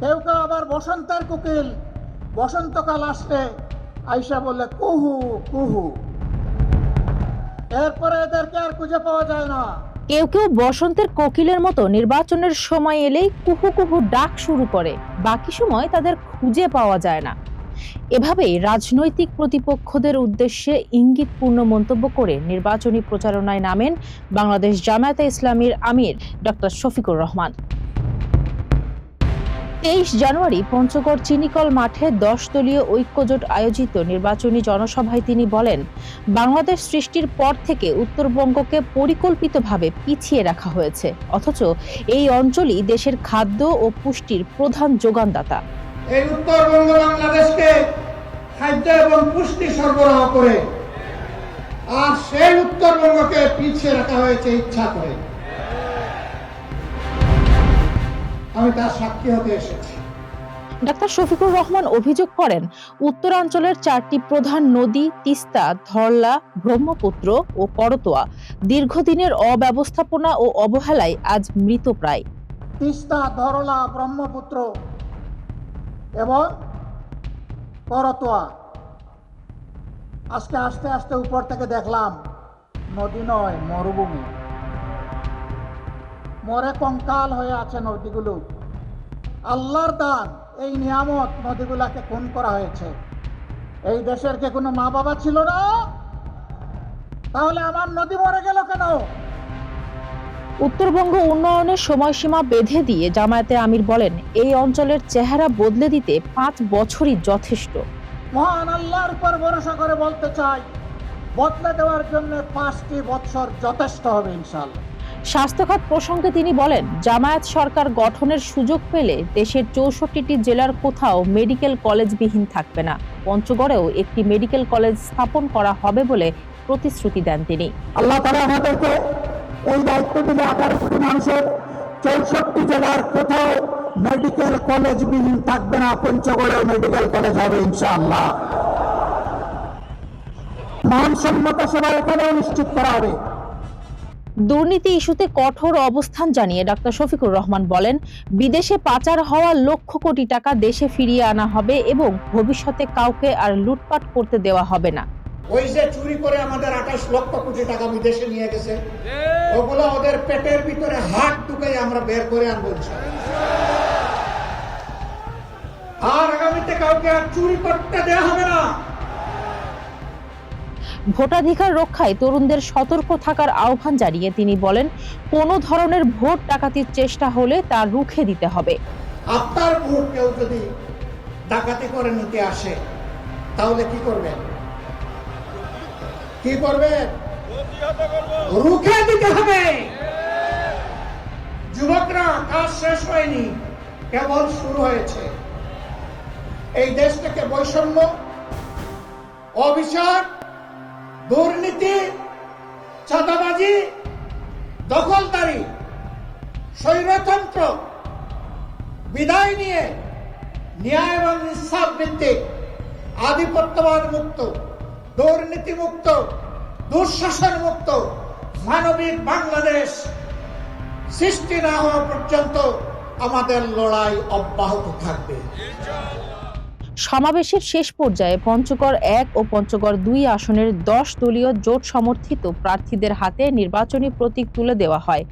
কেউ কেউ আবার বসন্তের কোকিল, বসন্তকাল আসলে আইসা বলে কুহু কুহু, এরপরে এদেরকে আর খুঁজে পাওয়া যায় না। কেউ কেউ বসন্তের কোকিলের মতো নির্বাচনের সময় এলেই কুহু কুহু ডাক শুরু করে, বাকি সময় তাদের খুঁজে পাওয়া যায় না। এভাবেই রাজনৈতিক প্রতিপক্ষদের উদ্দেশ্যে ইঙ্গিতপূর্ণ মন্তব্য করে নির্বাচনী প্রচারণায় নামেন বাংলাদেশ জামায়াতে ইসলামীর আমির ডক্টর শফিকুর রহমান। 23 জানুয়ারি পঞ্চগড় চিনিকল মাঠে 10 দলীয় ঐক্যজোট আয়োজিত নির্বাচনী জনসভায় তিনি বলেন, বাংলাদেশ সৃষ্টির পর থেকে উত্তরবঙ্গকে পরিকল্পিতভাবে পিছিয়ে রাখা হয়েছে, অথচ এই অঞ্চলই দেশের খাদ্য ও পুষ্টির প্রধান যোগানদাতা। এই উত্তরবঙ্গ বাংলাদেশকে খাদ্য এবং পুষ্টি সরবরাহ করে, আর সেই উত্তরবঙ্গকে পিছিয়ে রাখা হয়েছে ইচ্ছা করে। আমি তার সাক্ষী হতে এসেছি। ডাক্তার শফিকুর রহমান অভিযোগ করেন, উত্তরাঞ্চলের 4টি প্রধান নদী তিস্তা, ধরলা, ব্রহ্মপুত্র ও করতোয়া দীর্ঘদিনের অব্যবস্থাপনা ও অবহেলায় আজ মৃতপ্রায়। তিস্তা, ধরলা, ব্রহ্মপুত্র এবং করতোয়া আজকে আস্তে আস্তে উপর থেকে দেখলাম নদী নয়, মরুভূমি। মরে কঙ্কাল হয়ে আছে নদীগুলো। আল্লাহর দান, এই নিয়ামত, নদীগুলাকে খুন করা হয়েছে। এই দেশের কে কোনো মা বাবা ছিল না? তাহলে আমার নদী মরে গেল কেন? উত্তরবঙ্গ উন্নয়নের সময়সীমা বেঁধে দিয়ে জামায়াতে আমির বলেন, এই অঞ্চলের চেহারা বদলে দিতে 5 বছরই যথেষ্ট। মহান আল্লাহর উপর ভরসা করে বলতে চাই, বদলে দেওয়ার জন্য 5টি বছর যথেষ্ট হবে ইনশাআল্লাহ। স্বাস্থ্যখাত প্রসঙ্গে তিনি বলেন, জামায়াত সরকার গঠনের সুযোগ পেলে দেশের 64টি জেলার কোথাও মেডিকেল কলেজবিহীন থাকবে না। পঞ্চগড়েও একটি মেডিকেল কলেজ স্থাপন করা হবে বলে প্রতিশ্রুতি দেন তিনি। আল্লাহ তাআলা আমাদেরকে এই দায়িত্ব দিলে 18 কোটি মানুষের 64 জেলার কোথাও মেডিকেল কলেজবিহীন থাকবে না। পঞ্চগড়েও মেডিকেল কলেজ হবে ইনশাআল্লাহ। মানসম্মত সেবা এখানেও নিশ্চিত করা হবে। দুর্নীতি ইস্যুতে কঠোর অবস্থান জানিয়ে ডাক্তার শফিকুর রহমান বলেন, বিদেশে পাচার হওয়া লক্ষ কোটি টাকা দেশে ফিরিয়ে আনা হবে এবং ভবিষ্যতে কাউকে আর লুটপাট করতে দেওয়া হবে না। ওই যে চুরি করে আমাদের 28 লক্ষ কোটি টাকা বিদেশে নিয়ে গেছে, ওগুলো ওদের পেটের ভিতরে হাত ঢুকাই আমরা বের করে আনবো আর আগামীতে কাউকে আর চুরি করতে দেওয়া হবে না। ভোটাধিকার রক্ষায় তরুণদের সতর্ক থাকার আহ্বান জানিয়ে তিনি বলেন, কোনো ধরনের ভোট ডাকাতির চেষ্টা হলে তা রুখে দিতে হবে। আপনার ভোট কেউ যদি ডাকাতি করে নিতে আসে, তাহলে কি করবেন? কি করবেন? রুখে দিতে হবে। যুবকরা, কাজ শেষ হয়নি, কেবল শুরু হয়েছে। এই দেশ থেকে বৈষম্য, অবিচার, দুর্নীতি, চাঁদাবাজি, দখলদারি, স্বৈরতন্ত্র বিদায় নিয়ে ন্যায় এবং ইনসাফ ভিত্তিক আধিপত্যবাদ মুক্ত, দুর্নীতি মুক্ত, দুঃশাসন মুক্ত মানবিক বাংলাদেশ সৃষ্টি না হওয়া পর্যন্ত আমাদের লড়াই অব্যাহত থাকবে। সমাবেশের শেষ পর্যায়ে পঞ্চগড় 1 ও পঞ্চগড় 2 আসনের 10 দলীয় জোট সমর্থিত প্রার্থীদের হাতে নির্বাচনী প্রতীক তুলে দেওয়া হয়।